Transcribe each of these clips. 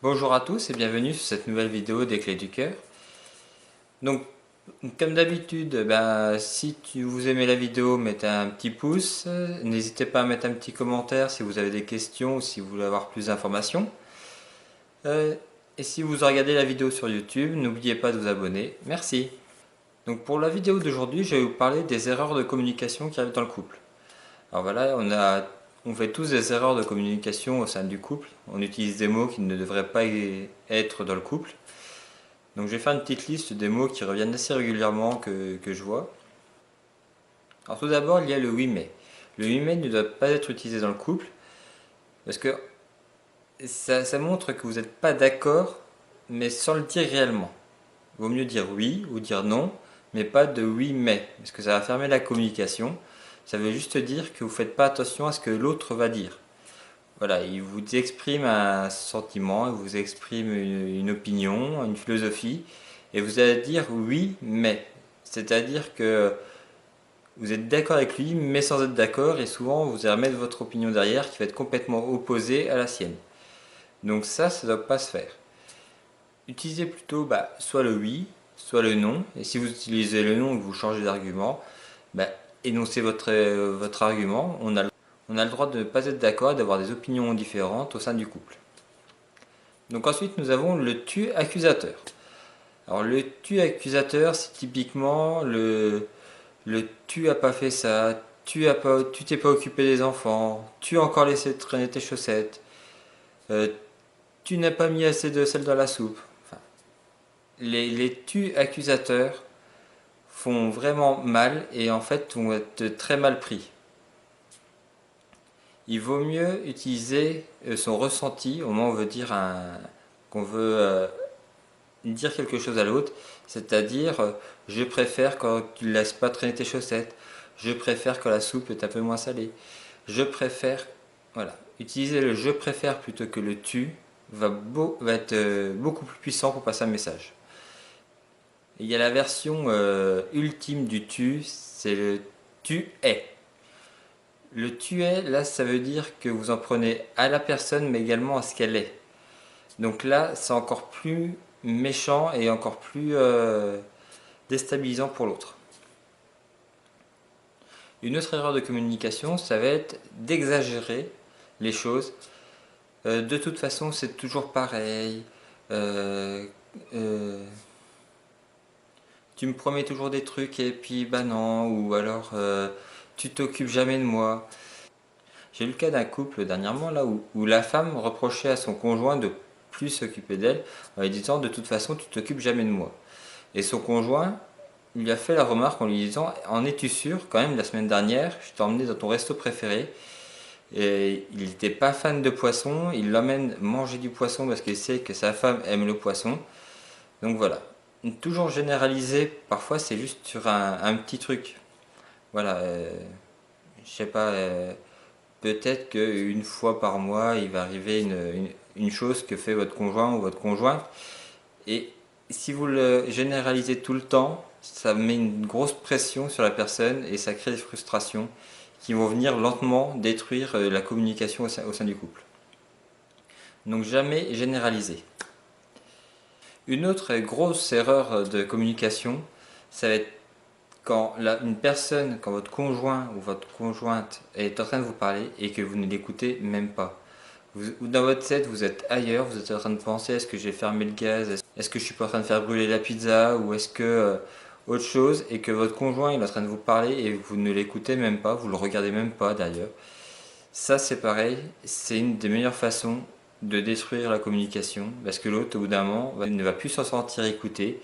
Bonjour à tous et bienvenue sur cette nouvelle vidéo des Clés du Cœur. Donc, comme d'habitude, si vous aimez la vidéo, mettez un petit pouce. N'hésitez pas à mettre un petit commentaire si vous avez des questions ou si vous voulez avoir plus d'informations. Et si vous regardez la vidéo sur YouTube, n'oubliez pas de vous abonner. Merci. Donc pour la vidéo d'aujourd'hui, je vais vous parler des erreurs de communication qui arrivent dans le couple. Alors voilà, on fait tous des erreurs de communication au sein du couple. On utilise des mots qui ne devraient pas être dans le couple. Donc je vais faire une petite liste des mots qui reviennent assez régulièrement que je vois. Alors tout d'abord, il y a le oui mais. Le oui mais ne doit pas être utilisé dans le couple parce que ça montre que vous n'êtes pas d'accord mais sans le dire réellement. Il vaut mieux dire oui ou dire non, mais pas de oui mais, parce que ça va fermer la communication. Ça veut juste dire que vous ne faites pas attention à ce que l'autre va dire. Voilà, il vous exprime un sentiment, il vous exprime une opinion, une philosophie, et vous allez dire oui, mais. C'est-à-dire que vous êtes d'accord avec lui, mais sans être d'accord, et souvent vous allez remettre votre opinion derrière qui va être complètement opposée à la sienne. Donc ça ne doit pas se faire. Utilisez plutôt soit le oui, soit le non, et si vous utilisez le non et que vous changez d'argument, bah, énoncez votre argument. On a le droit de ne pas être d'accord et d'avoir des opinions différentes au sein du couple. Donc ensuite nous avons le tu accusateur. Alors le tu accusateur, c'est typiquement le tu as pas fait ça, tu t'es pas occupé des enfants, tu as encore laissé traîner tes chaussettes, euh, tu n'as pas mis assez de sel dans la soupe. Enfin, les tu accusateurs font vraiment mal et en fait vont être très mal pris. Il vaut mieux utiliser son ressenti au moment où on veut qu'on veut dire quelque chose à l'autre, c'est-à-dire je préfère quand tu ne laisses pas traîner tes chaussettes, je préfère quand la soupe est un peu moins salée, je préfère, voilà, utiliser le je préfère plutôt que le tu va être beaucoup plus puissant pour passer un message. Il y a la version ultime du tu, c'est le tu es. Le tu es, là, ça veut dire que vous en prenez à la personne, mais également à ce qu'elle est. Donc là, c'est encore plus méchant et encore plus déstabilisant pour l'autre. Une autre erreur de communication, ça va être d'exagérer les choses. De toute façon, c'est toujours pareil. Euh, euh, tu me promets toujours des trucs et puis bah non. Ou alors tu t'occupes jamais de moi. J'ai eu le cas d'un couple dernièrement là où la femme reprochait à son conjoint de plus s'occuper d'elle en lui disant de toute façon tu t'occupes jamais de moi. Et son conjoint lui a fait la remarque en lui disant en es-tu sûr quand même la semaine dernière je t'ai emmené dans ton resto préféré et il n'était pas fan de poisson, il l'emmène manger du poisson parce qu'il sait que sa femme aime le poisson. Donc voilà. Toujours généraliser, parfois c'est juste sur un petit truc. Voilà, je sais pas, peut-être qu'une fois par mois, il va arriver une chose que fait votre conjoint ou votre conjointe. Et si vous le généralisez tout le temps, ça met une grosse pression sur la personne et ça crée des frustrations qui vont venir lentement détruire la communication au sein du couple. Donc jamais généraliser. Une autre grosse erreur de communication, ça va être quand votre conjoint ou votre conjointe est en train de vous parler et que vous ne l'écoutez même pas. Dans votre tête, vous êtes ailleurs, vous êtes en train de penser est-ce que j'ai fermé le gaz, est-ce que je suis pas en train de faire brûler la pizza ou est-ce que autre chose et que votre conjoint il est en train de vous parler et vous ne l'écoutez même pas, vous le regardez même pas d'ailleurs. Ça c'est pareil, c'est une des meilleures façons de détruire la communication parce que l'autre au bout d'un moment ne va plus s'en sentir écouté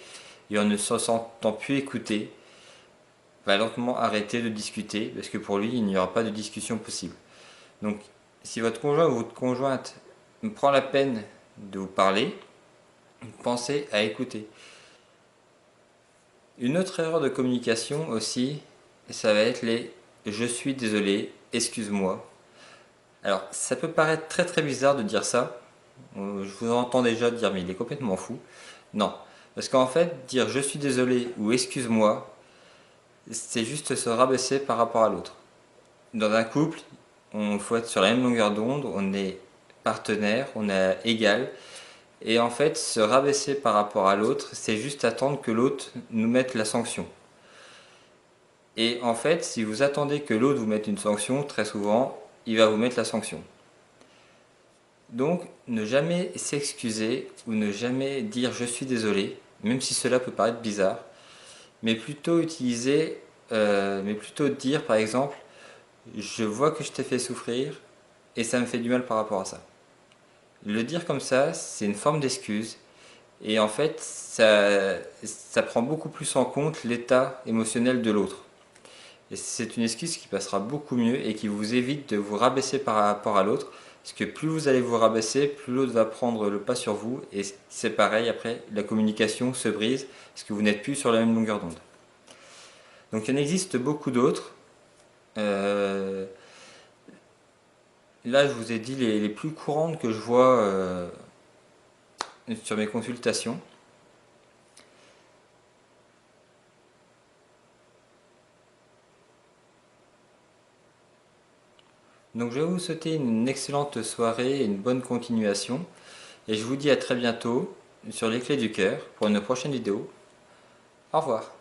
et en ne se sentant plus écouté va lentement arrêter de discuter parce que pour lui il n'y aura pas de discussion possible. Donc si votre conjoint ou votre conjointe prend la peine de vous parler, pensez à écouter. Une autre erreur de communication aussi, ça va être les je suis désolé, excuse-moi. Alors ça peut paraître très très bizarre de dire ça. Je vous entends déjà dire mais il est complètement fou. Non, parce qu'en fait dire je suis désolé ou excuse-moi, c'est juste se rabaisser par rapport à l'autre. Dans un couple, on faut être sur la même longueur d'onde, on est partenaire, on est égal. Et en fait, se rabaisser par rapport à l'autre, c'est juste attendre que l'autre nous mette la sanction. Et en fait, si vous attendez que l'autre vous mette une sanction, très souvent, il va vous mettre la sanction. Donc, ne jamais s'excuser ou ne jamais dire je suis désolé, même si cela peut paraître bizarre, mais plutôt dire par exemple, je vois que je t'ai fait souffrir et ça me fait du mal par rapport à ça. Le dire comme ça, c'est une forme d'excuse et en fait, ça prend beaucoup plus en compte l'état émotionnel de l'autre. Et c'est une excuse qui passera beaucoup mieux et qui vous évite de vous rabaisser par rapport à l'autre. Parce que plus vous allez vous rabaisser, plus l'autre va prendre le pas sur vous. Et c'est pareil, après, la communication se brise parce que vous n'êtes plus sur la même longueur d'onde. Donc il en existe beaucoup d'autres. Euh, Là, je vous ai dit les plus courantes que je vois sur mes consultations. Donc je vais vous souhaiter une excellente soirée et une bonne continuation. Et je vous dis à très bientôt sur les clés du cœur pour une prochaine vidéo. Au revoir.